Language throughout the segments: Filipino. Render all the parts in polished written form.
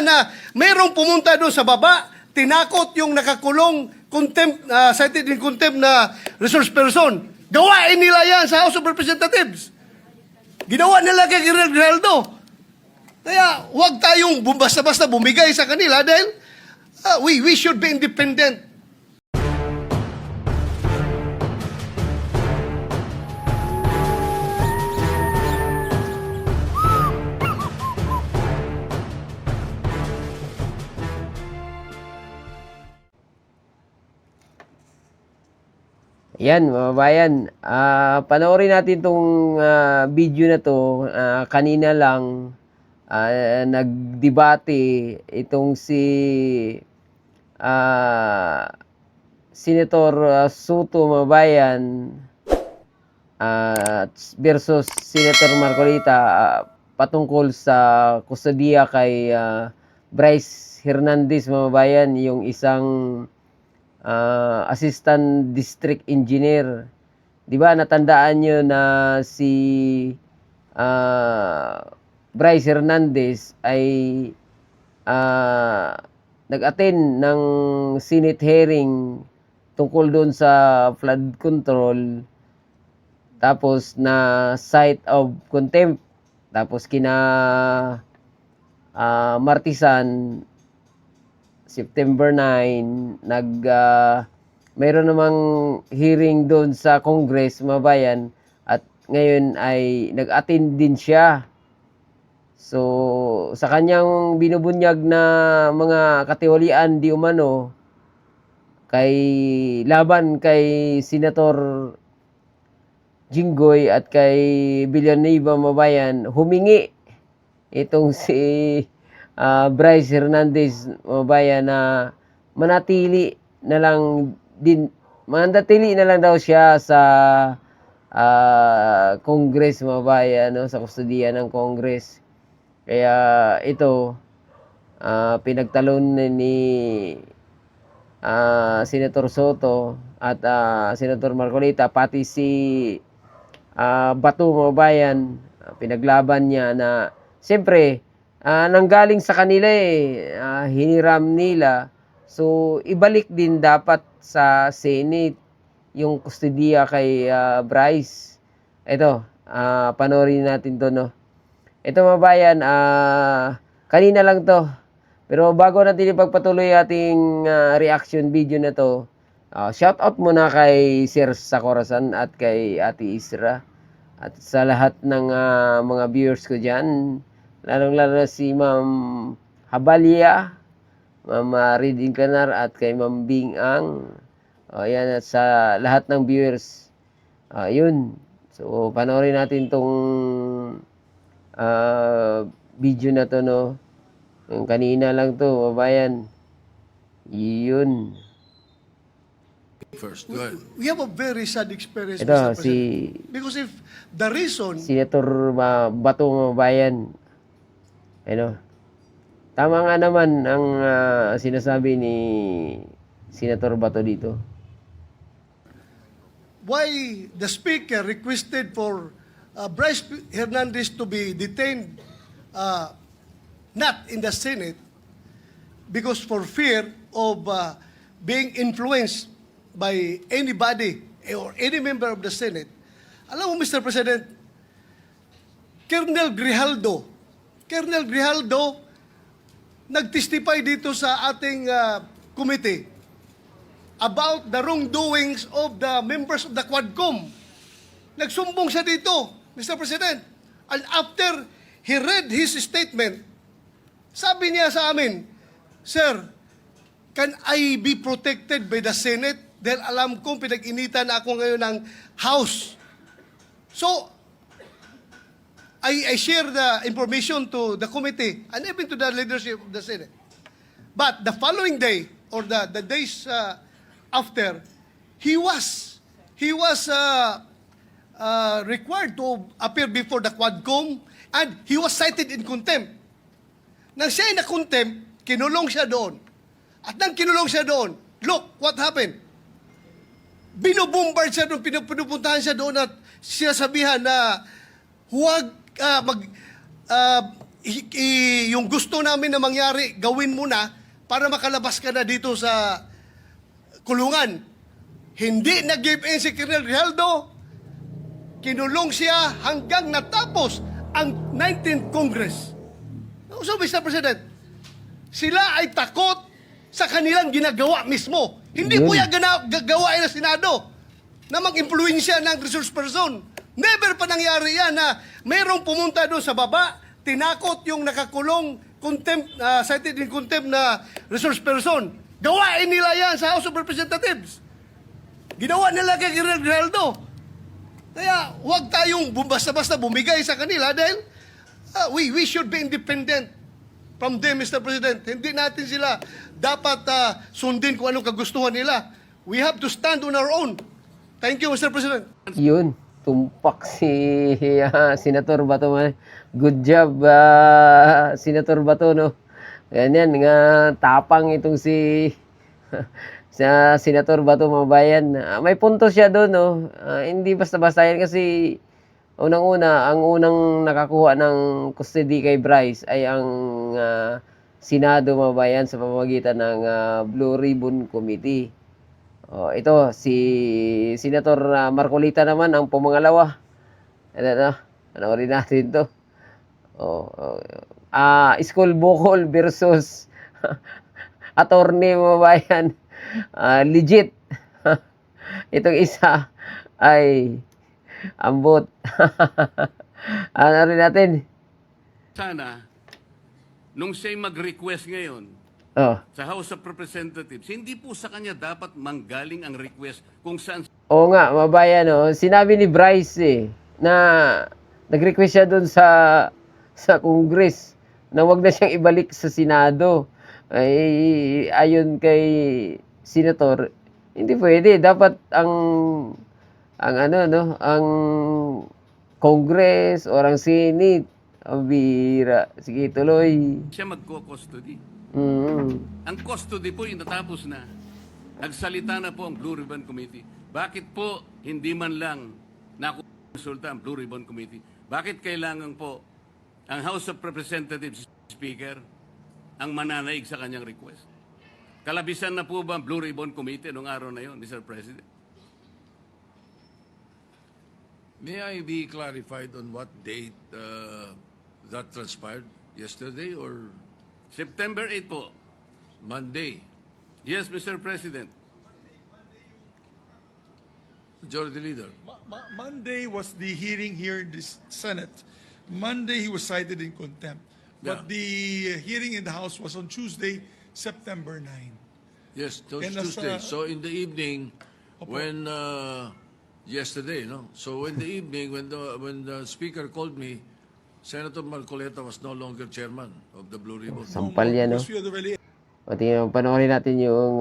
niya na mayroong pumunta doon sa baba, tinakot yung nakakulong, contempt, cited in contempt na resource person. Gawain nila yan sa House of Representatives. Ginawa nila kay Grijaldo. Kaya huwag tayong basta-basta bumigay sa kanila dahil we should be independent. Yan, mga bayan. Panoorin natin itong video na to. Kanina lang nagdebate itong si Senator Soto, mga bayan, versus Senator Marcolita patungkol sa kustodiya kay Bryce Hernandez, mga bayan, yung isang assistant district engineer. 'Di ba natandaan nyo na si Bryce Hernandez ay nag-attend ng Senate hearing tungkol doon sa flood control, tapos na cite of contempt, tapos martisan September 9, mayroon namang hearing doon sa Congress, mga bayan, at ngayon ay nag-attend din siya. So, sa kanyang binubunyag na mga katiwalian di umano laban kay Senator Jinggoy at kay Villanueva, mga bayan, humingi itong si Bryce Hernandez, mga bayan, na manatili na lang daw siya sa Congress, mga bayan, no, sa kustodiya ng Congress. Kaya ito pinagtalon ni Senator Soto at Senator Marcolita, pati si Bato, mga bayan, pinaglaban niya na siyempre nanggaling sa kanila hiniram nila. So, ibalik din dapat sa Senate yung kustodiya kay Bryce. Ito, panoorin natin to, no. Ito, mga bayan, kanina lang to. Pero bago natin ipagpatuloy ating reaction video na to, shout out muna kay Sir Sacorasan at kay Ate Isra at sa lahat ng mga viewers ko dyan. Lalong-lalo si Ma'am Habalia, Ma'am Reading Canar, at kay Ma'am Bing Ang. Yan, at sa lahat ng viewers. Yun. So, panoorin natin tong video na to, no. Yung kanina lang to, babayan. Yun. First, go ahead. We have a very sad experience, Ito, Mr. President. Because if the reason... Senator Bato, bayan. Ano? Tama nga naman ang sinasabi ni Senator Bato dito. Why the Speaker requested for Bryce Hernandez to be detained not in the Senate because for fear of being influenced by anybody or any member of the Senate. Alam mo, Mr. President, Colonel Grijaldo nag-testify dito sa ating committee about the wrongdoings of the members of the Quadcom. Nagsumbong siya dito, Mr. President. And after he read his statement, sabi niya sa amin, Sir, can I be protected by the Senate? Dahil alam kong pinag-initan na ako ngayon ng House. So, I share the information to the committee and even to the leadership of the Senate. But the following day, or the days after, he was required to appear before the Quadcom and he was cited in contempt. Nang siya ay na-contempt, kinulong siya doon. At nang kinulong siya doon, look what happened. Binubombard siya doon, pinupuntahan siya doon at sinasabihan na huwag yung gusto namin na mangyari, gawin mo na para makalabas ka na dito sa kulungan. Hindi nag-give in si Colonel Grijaldo. Kinulong siya hanggang natapos ang 19th Congress. So, Mr. President, sila ay takot sa kanilang ginagawa mismo. Hindi po yan gagawain ng Senado na mag-impluensya ng resource person. Never pa nangyari yan na mayroong pumunta doon sa baba, tinakot yung nakakulong contempt, cited in contempt na resource person. Gawain nila yan sa House of Representatives. Ginawa nila kay Colonel Grijaldo. Kaya huwag tayong basta-basta bumigay sa kanila dahil we should be independent from them, Mr. President. Hindi natin sila dapat sundin kung anong kagustuhan nila. We have to stand on our own. Thank you, Mr. President. Yun, tumpak si Senator Bato. Good job, Senator Bato, no? Ganyan, nga tapang itong si sa Senator Bato, mga bayan. May punto siya doon, no? Hindi basta-basta yan kasi unang-una, ang unang nakakuha ng custody kay Bryce ay ang Senado, mga bayan, sa pamamagitan ng Blue Ribbon Committee. Ito, si Senator Marcolita naman ang pumangalawa. Ano, panoorin natin to. School Bukol versus attorney, mga bayan. Legit. Itong isa ay ambot. Ano rin natin? Sana, nung siya'y mag-request ngayon sa House of Representatives, hindi po sa kanya dapat manggaling ang request kung saan. Oo nga, mabayan, no? Sinabi ni Bryce na nag-request siya doon sa Congress na wag na siyang ibalik sa Senado. Ay, ayon kay Senator, hindi pwede. Dapat ang Congress o ang Senate, ang bira. Sige, tuloy. Siya magko-custody. Mm. Ang custody po yung natapos na. Nagsalita na po ang Blue Ribbon Committee. Bakit po hindi man lang nakonsulta ang Blue Ribbon Committee? Bakit kailangan po ang House of Representatives Speaker ang mananaig sa kanyang request? Kalabisan na po ba ang Blue Ribbon Committee noong araw na yon, Mr. President? May I be clarified on what date that transpired? Yesterday or September 8 po. Monday? Yes, Mr. President. Majority Leader. Monday was the hearing here in the Senate. Monday he was cited in contempt. But Yeah. the hearing in the House was on Tuesday, September 9. Yes, those And as, Tuesday. So in the evening, Opo. when yesterday, no. So in the evening, when the speaker called me, Senator Marcoleta was no longer chairman of the Blue Ribbon. Sampal yan, no? Because we had already O tingnan, panoorin natin yung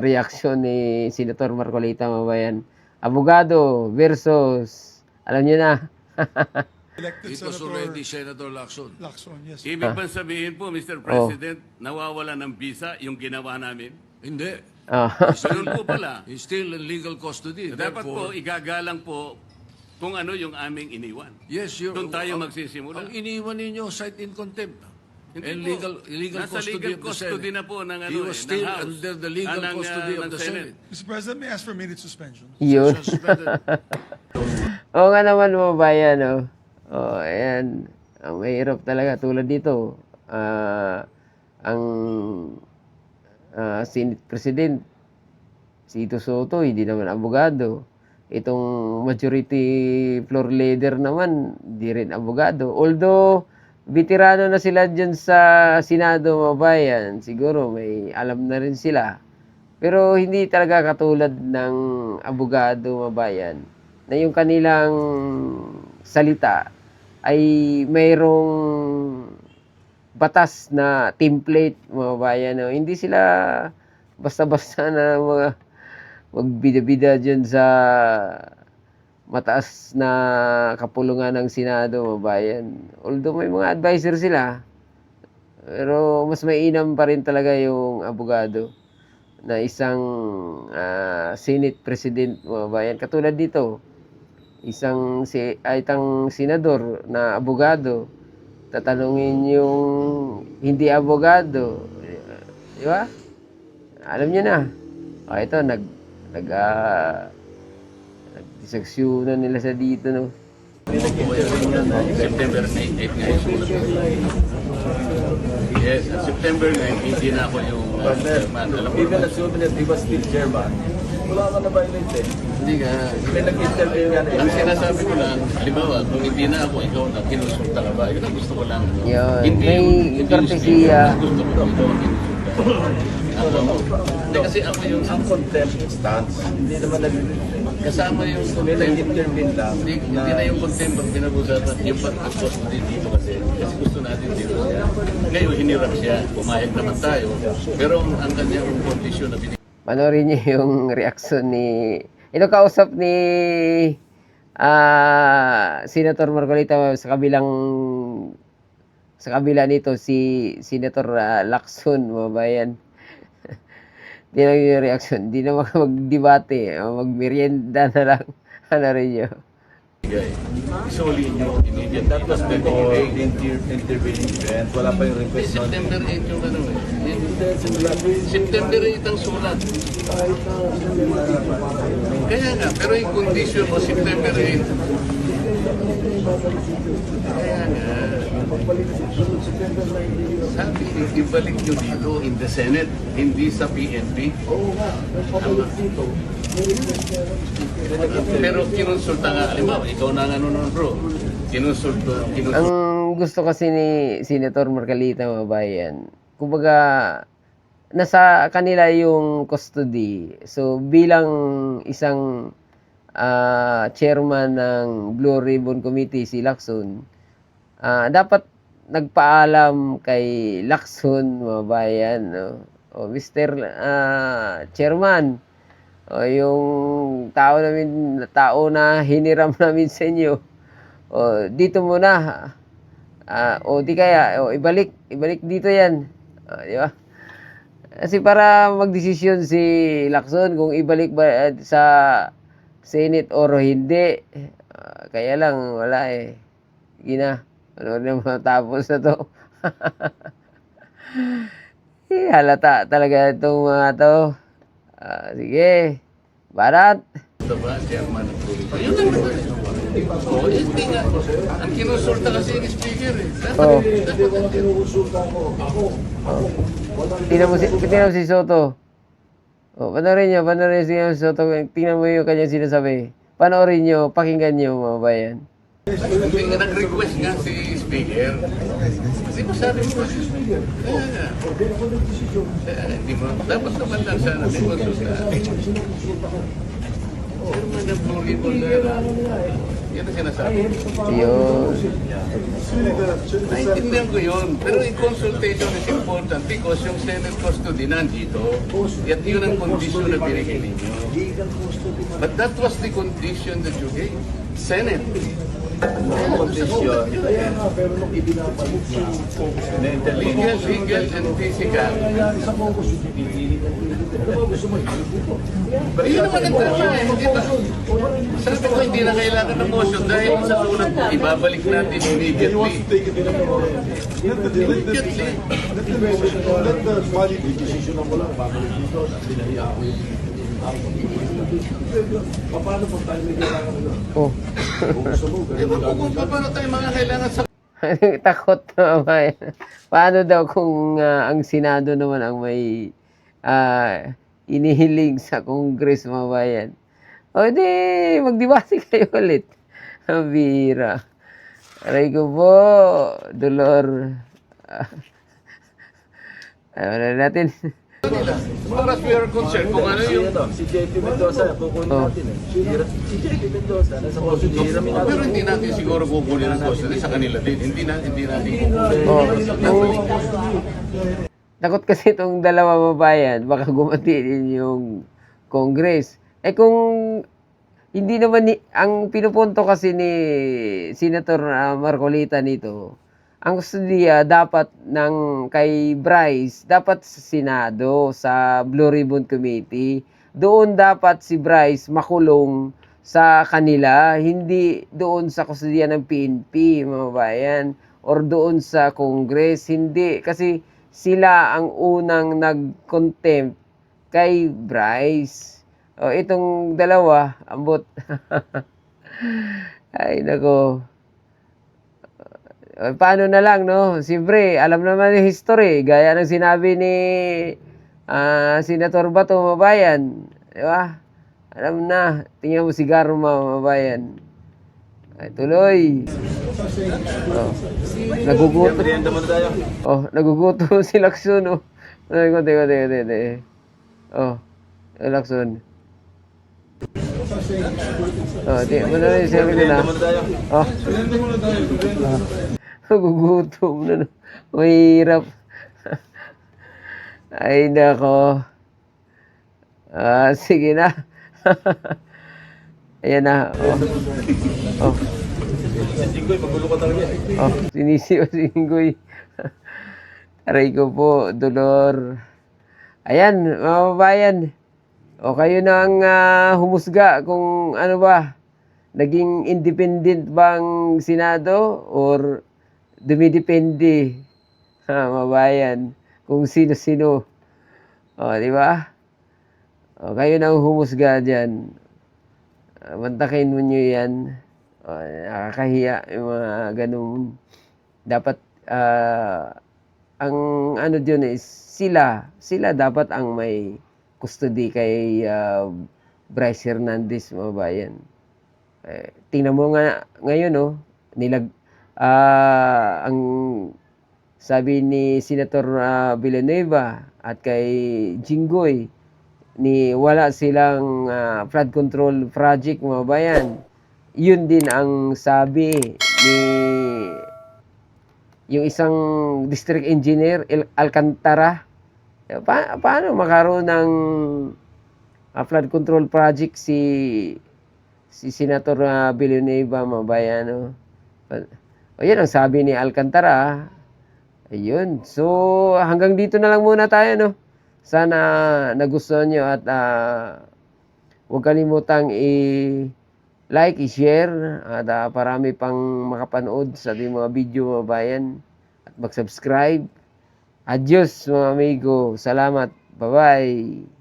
reaksyon ni Senator Marcolita, mga bayan. Abogado versus, alam niyo na. elected It was Senator already Senator Lacson. Lacson. Yes. Ibig bang sabihin po, Mr. President, nawawala ng visa yung ginawa namin? Hindi. Ganun po pala. He's still in legal custody. Dapat po, Therefore, igagalang po kung ano yung aming iniwan. yes, you're, Doon tayo magsisimula. Ang iniwan ninyo, cite in contempt. Hindi And po. legal Nasa custody legal of the custody Senate. na po ng, He was ng still House. under the legal ng, custody of ng the Senate. Mr. President, may I ask for a minute suspension? Yun. Suspended. Oo nga naman, mga bayan, no? Ayan. Ang mahirap talaga tulad dito. Ang Senate President, si Ito Soto, hindi naman abogado. Itong majority floor leader naman, di rin abogado. Although, veterano na sila dyan sa Senado, mga bayan. Siguro may alam na rin sila. Pero hindi talaga katulad ng abogado, mga bayan, na yung kanilang salita ay mayroong batas na template, mga bayan. No? Hindi sila basta-basta na mga magbida-bida dyan sa mataas na kapulungan ng Senado, mga bayan. Although may mga advisor sila, pero mas mainam pa rin talaga yung abogado na isang Senate President, mga bayan. Katulad dito, isang senador na abogado tatanungin yung hindi abogado. Di ba? Alam niyo na. O ito, nagdiseksyonan nila sa dito, no? September 8 nga yung sulat. Yes, at September 9, hindi na ako yung chairman. Alam mo, Even assuming that he was still chairman, wala ka na violate eh. hindi ka. May nag-intervene yan eh. Ang sinasabi ko lang, halimbawa, kung hindi na ako, ikaw na kinonsulta ka ba? Yun ang gusto ko lang. Yun, Hindi may yung kortesiya. gusto ko lang ikaw ang kinonsulta. Ako, hindi kasi ako yung Ang contempt stance, hindi naman kasama yung may contempt. nag-intervene lang. Hindi na yung contempt ang pinag-usapan. Yung pag-gusto ko din dito kasi gusto natin dito siya. Ngayon, hinirap siya. Pumayag naman tayo. Pero ang kanyang kondisyon na binigay. Panoorin niyo yung reaksyon ni... Ito kausap ni Senator Marcolita sa kabila nito si Senator Lacson, mga bayan. Di lang yung reaksyon. Di na magdebate. Magmerienda na lang. Ano rin yun? Solely yung immediate. That was the Before delay. the intervening event, wala pa yung request nun. September 8 yung ano eh. September 8 ang sulat. Kaya nga, pero yung condition mo September 8. Kaya nga. Sabi, ibalik nyo dito in the Senate, hindi sa PNP. Pero kinonsulta nga, halimbawa, ikaw na nga nun bro. Kinonsulta. Ang gusto kasi ni Senator Marcolita, mga bayan, kumbaga, nasa kanila yung custody. So, bilang isang chairman ng Blue Ribbon Committee, si Lacson, dapat nagpaalam kay Lacson, mga bayan, no? O, Mr. Chairman, o, yung tao na hiniram namin sa inyo, o, dito muna, o di kaya, o, ibalik dito yan. Di ba? Kasi para magdesisyon si Lacson kung ibalik ba sa Senate or hindi. Kaya lang, wala eh. Sige na. Ano na matapos na to? Halata talaga itong mga to. Sige. Barat. Ito ba, chairman ng Blue Ribbon? Yun lang naman. Oo, hindi nga. Ang kinonsulta kasi yung speaker eh. Oh. Dapat Tingnan mo si Soto. Oh, panoorin nyo si Soto. Tingnan mo yung kanyang sinasabi. Panoorin nyo, pakinggan nyo, mga bayan. Hindi nga nag-request nga si speaker. Kasi masabi mo si speaker. Kaya nga. Hindi mo, dapat naman lang sana may konsulta. Chairman ng Blue Ribbon na yan ang sinasabi. Yun. Naintindihan ko yun. Pero yung consultation is important because yung Senate custody nandito. At yun ang condition na binigay ninyo. But that was the condition that you gave. Senate. Condition, pero nung ibinabalik na Legal and physical. Yun naman ang tama eh. Hindi ba? Sabi ko hindi na kailangan ng motion dahil sa sulat mo, ibabalik natin immediately. Immediately. Oh. Ewan ko kung paano tayo mga kailangan sa Takot na bayan. Paano daw kung ang Senado naman ang may inihiling sa Congress, mga bayan? O di, magdebate kayo ulit. Ang bihira. Aray ko po, Dolor. Ano natin? As far as we are concerned, kung ano yung... si JP Mendoza, kukunin natin eh. Si JP Mendoza, nasa motion, hiramin natin. Pero hindi natin siguro kukunin ang custody sa kanila din. Hindi natin kukunin. Takot kasi itong dalawa mabayan, baka gumatiin yung Congress. Eh kung hindi naman ang pinupunto kasi ni Senator Marcolita nito, ang kustodiya dapat kay Bryce, dapat sa Senado, sa Blue Ribbon Committee. Doon dapat si Bryce makulong sa kanila, hindi doon sa kustodiya ng PNP, mga bayan. or doon sa Congress. Hindi. Kasi sila ang unang nag-contempt kay Bryce. O, itong dalawa, ambot. Ay, nako. Paano na lang, no? Siyempre, alam naman yung history. Gaya ng sinabi ni Senator Bato, mabayan. Di ba? Alam na. Tingnan mo si Garma, mabayan. Ay, tuloy. Oh, nagugutom. Merienda muna tayo. Oh, nagugutom si Lacson, oh. Konti. Oh, Lacson. Oh, di mo na rin siya na. Merienda muna tayo. Oh. Nagugutom na. Mahirap. Ay, nako. Sige na. Ayan na. Oh. Si Jinggoy, magulo ka talaga. Oh, sinisi o singgoy. Aray ko po, dolor. Ayan, mga kababayan. O kayo na ang humusga kung ano ba, naging independent bang Senado or dumidepende, mabayan, kung sino-sino. O, di ba? O, kayo na ang humusga dyan. Mantakin mo nyo yan. O, nakakahiya yung mga ganun. Dapat, ang ano dyan is, sila dapat ang may custody kay Bryce Hernandez, mga bayan. Tingnan mo nga ngayon, no, ang sabi ni Senator Villanueva at kay Jinggoy, wala silang flood control project, mga bayan. Yun din ang sabi ni yung isang district engineer, Alcantara. Paano makaroon ng flood control project si Senator Villanueva, mga bayan, no? O yan ang sabi ni Alcantara. Ayun. So, hanggang dito na lang muna tayo, no? Sana nagustuhan nyo at huwag kalimutang i-like, i-share at parami pang makapanood sa ating mga video, mga bayan. At mag-subscribe. Adios, mga amigo. Salamat. Bye-bye.